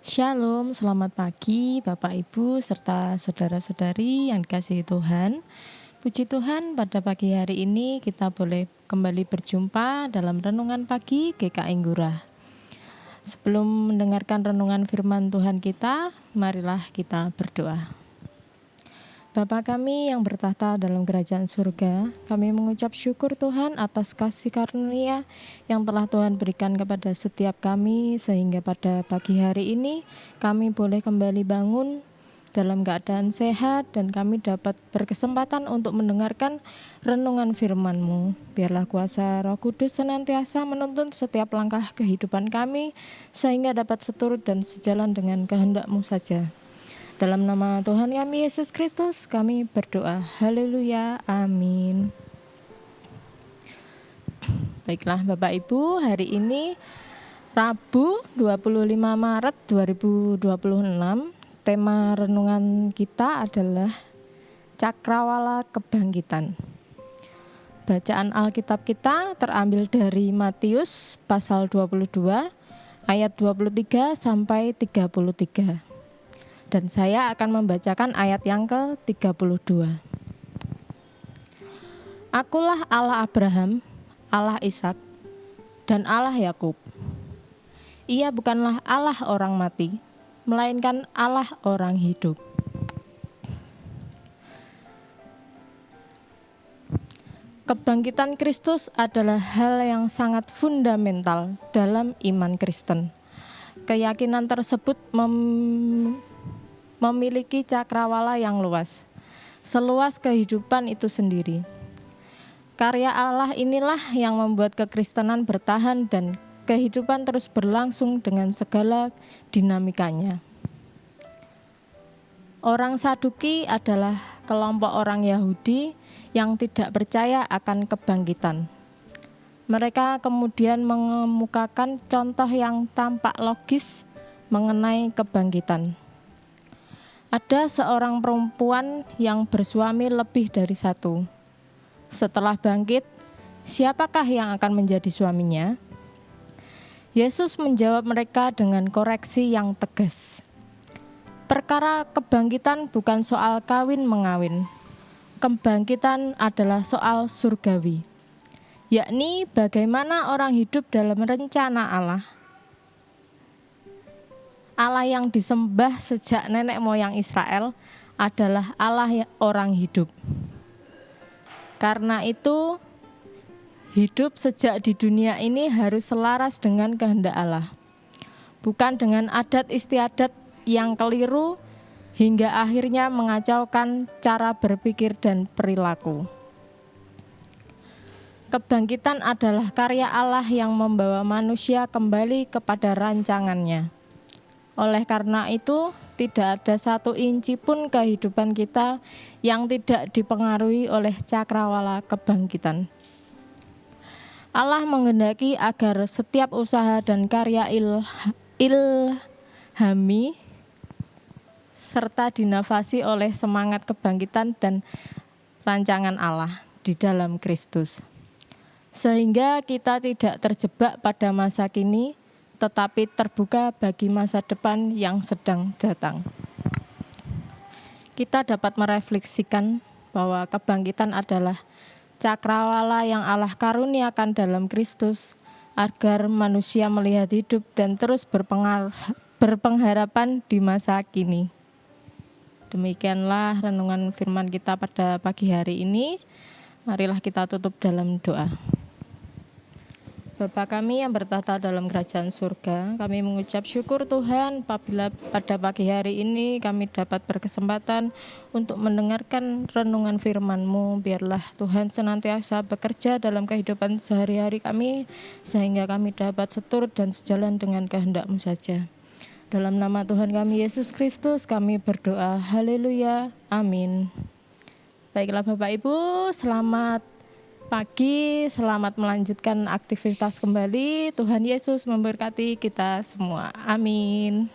Shalom, selamat pagi Bapak Ibu serta saudara-saudari yang dikasihi Tuhan. Puji Tuhan, pada pagi hari ini kita boleh kembali berjumpa dalam renungan pagi GKI Ngurah. Sebelum mendengarkan renungan firman Tuhan kita, marilah kita berdoa. Bapa kami yang bertahta dalam kerajaan surga, kami mengucap syukur Tuhan atas kasih karunia yang telah Tuhan berikan kepada setiap kami, sehingga pada pagi hari ini kami boleh kembali bangun dalam keadaan sehat dan kami dapat berkesempatan untuk mendengarkan renungan firman-Mu. Biarlah kuasa Roh Kudus senantiasa menuntun setiap langkah kehidupan kami, sehingga dapat seturut dan sejalan dengan kehendak-Mu saja. Dalam nama Tuhan kami Yesus Kristus kami berdoa. Haleluya. Amin. Baiklah Bapak Ibu, hari ini Rabu 25 Maret 2026. Tema renungan kita adalah Cakrawala Kebangkitan. Bacaan Alkitab kita terambil dari Matius pasal 22 ayat 23 sampai 33. Dan saya akan membacakan ayat yang ke-32. Akulah Allah Abraham, Allah Ishak, dan Allah Yakub. Ia bukanlah Allah orang mati, melainkan Allah orang hidup. Kebangkitan Kristus adalah hal yang sangat fundamental dalam iman Kristen. Keyakinan tersebut memiliki cakrawala yang luas, seluas kehidupan itu sendiri. Karya Allah inilah yang membuat kekristenan bertahan dan kehidupan terus berlangsung dengan segala dinamikanya. Orang Saduki adalah kelompok orang Yahudi yang tidak percaya akan kebangkitan. Mereka kemudian mengemukakan contoh yang tampak logis mengenai kebangkitan. Ada seorang perempuan yang bersuami lebih dari satu. Setelah bangkit, siapakah yang akan menjadi suaminya? Yesus menjawab mereka dengan koreksi yang tegas. Perkara kebangkitan bukan soal kawin-mengawin. Kebangkitan adalah soal surgawi, yakni bagaimana orang hidup dalam rencana Allah. Allah yang disembah sejak nenek moyang Israel adalah Allah orang hidup. Karena itu, hidup sejak di dunia ini harus selaras dengan kehendak Allah, bukan dengan adat istiadat yang keliru hingga akhirnya mengacaukan cara berpikir dan perilaku. Kebangkitan adalah karya Allah yang membawa manusia kembali kepada rancangannya. Oleh karena itu, tidak ada satu inci pun kehidupan kita yang tidak dipengaruhi oleh cakrawala kebangkitan. Allah menghendaki agar setiap usaha dan karya ilhami serta dinavasi oleh semangat kebangkitan dan rancangan Allah di dalam Kristus. Sehingga kita tidak terjebak pada masa kini, tetapi terbuka bagi masa depan yang sedang datang. Kita dapat merefleksikan bahwa kebangkitan adalah cakrawala yang Allah karuniakan dalam Kristus agar manusia melihat hidup dan terus berpengharapan di masa kini. Demikianlah renungan firman kita pada pagi hari ini. Marilah kita tutup dalam doa. Bapa kami yang bertahta dalam kerajaan surga, kami mengucap syukur Tuhan apabila pada pagi hari ini kami dapat berkesempatan untuk mendengarkan renungan firman-Mu. Biarlah Tuhan senantiasa bekerja dalam kehidupan sehari-hari kami, sehingga kami dapat seturut dan sejalan dengan kehendak-Mu saja. Dalam nama Tuhan kami Yesus Kristus kami berdoa. Haleluya. Amin. Baiklah Bapak Ibu, selamat pagi, selamat melanjutkan aktivitas kembali. Tuhan Yesus memberkati kita semua. Amin.